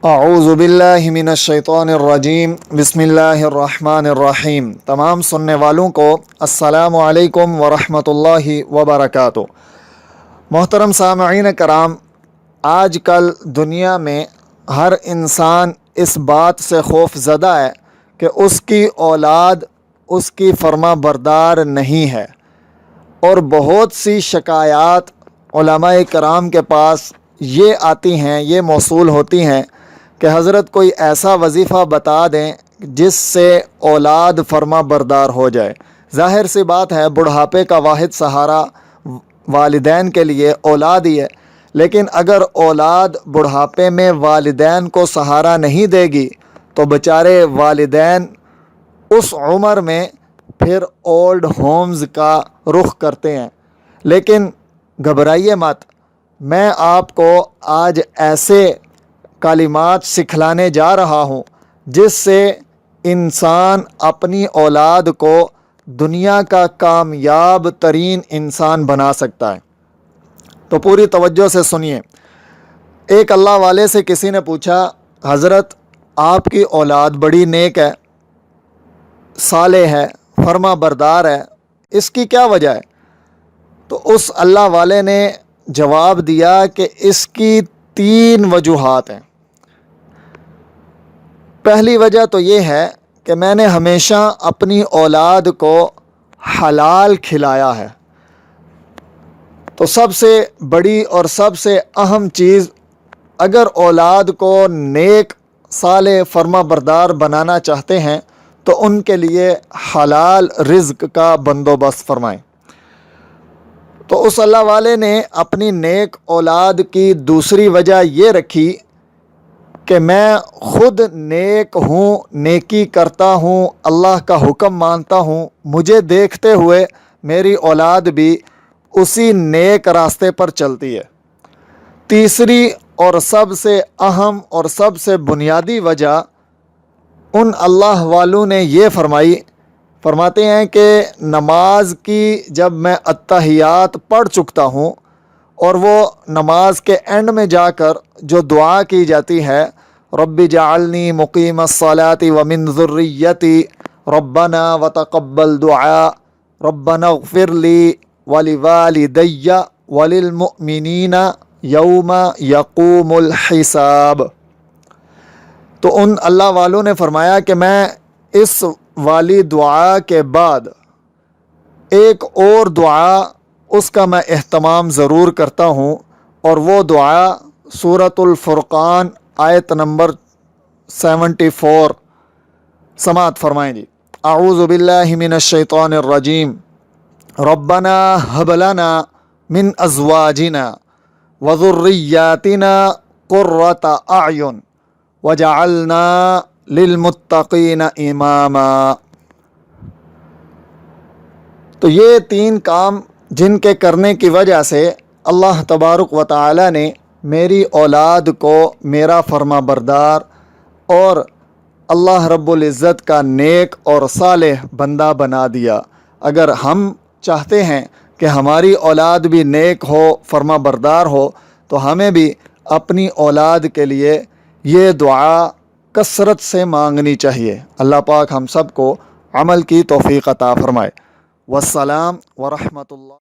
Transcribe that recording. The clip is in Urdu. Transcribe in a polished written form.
اعوذ باللہ من الشیطان الرجیم بسم اللہ الرحمن الرحیم۔ تمام سننے والوں کو السلام علیکم ورحمۃ اللہ وبرکاتہ۔ محترم سامعین کرام، آج کل دنیا میں ہر انسان اس بات سے خوف زدہ ہے کہ اس کی اولاد اس کی فرما بردار نہیں ہے، اور بہت سی شکایات علماء کرام کے پاس یہ آتی ہیں، یہ موصول ہوتی ہیں کہ حضرت کوئی ایسا وظیفہ بتا دیں جس سے اولاد فرما بردار ہو جائے۔ ظاہر سی بات ہے، بڑھاپے کا واحد سہارا والدین کے لیے اولاد ہی ہے، لیکن اگر اولاد بڑھاپے میں والدین کو سہارا نہیں دے گی تو بیچارے والدین اس عمر میں پھر اولڈ ہومز کا رخ کرتے ہیں۔ لیکن گھبرائیے مت، میں آپ کو آج ایسے کلمات سکھلانے جا رہا ہوں جس سے انسان اپنی اولاد کو دنیا کا کامیاب ترین انسان بنا سکتا ہے۔ تو پوری توجہ سے سنیے۔ ایک اللہ والے سے کسی نے پوچھا، حضرت آپ کی اولاد بڑی نیک ہے، صالح ہے، فرما بردار ہے، اس کی کیا وجہ ہے؟ تو اس اللہ والے نے جواب دیا کہ اس کی 3 وجوہات ہیں۔ پہلی وجہ تو یہ ہے کہ میں نے ہمیشہ اپنی اولاد کو حلال کھلایا ہے۔ تو سب سے بڑی اور سب سے اہم چیز، اگر اولاد کو نیک صالح فرما بردار بنانا چاہتے ہیں تو ان کے لیے حلال رزق کا بندوبست فرمائیں۔ تو اس اللہ والے نے اپنی نیک اولاد کی دوسری وجہ یہ رکھی کہ میں خود نیک ہوں، نیکی کرتا ہوں، اللہ کا حکم مانتا ہوں، مجھے دیکھتے ہوئے میری اولاد بھی اسی نیک راستے پر چلتی ہے۔ تیسری اور سب سے اہم اور سب سے بنیادی وجہ ان اللہ والوں نے یہ فرماتے ہیں کہ نماز کی جب میں التحیات پڑھ چکتا ہوں اور وہ نماز کے اینڈ میں جا کر جو دعا کی جاتی ہے، رب جعلنی مقیم الصلاۃ ومن ذریتی ربنا وتقبل دعاء ربنا اغفر لی ولوالدی وللمؤمنین یوم یقوم الحساب۔ تو ان اللہ والوں نے فرمایا کہ میں اس والی دعا کے بعد ایک اور دعا اس کا میں اہتمام ضرور کرتا ہوں، اور وہ دعا سورۃ الفرقان آیت نمبر 74 سماعت فرمائیں جی۔ اعوذ باللہ من الشیطان الرجیم، ربنا ھب لنا من ازواجنا وذریاتنا قرۃ اعین وجعلنا للمتقین اماما۔ تو یہ 3 کام جن کے کرنے کی وجہ سے اللہ تبارک و تعالی نے میری اولاد کو میرا فرما بردار اور اللہ رب العزت کا نیک اور صالح بندہ بنا دیا۔ اگر ہم چاہتے ہیں کہ ہماری اولاد بھی نیک ہو، فرما بردار ہو، تو ہمیں بھی اپنی اولاد کے لیے یہ دعا کثرت سے مانگنی چاہیے۔ اللہ پاک ہم سب کو عمل کی توفیق عطا فرمائے۔ والسلام ورحمۃ اللہ۔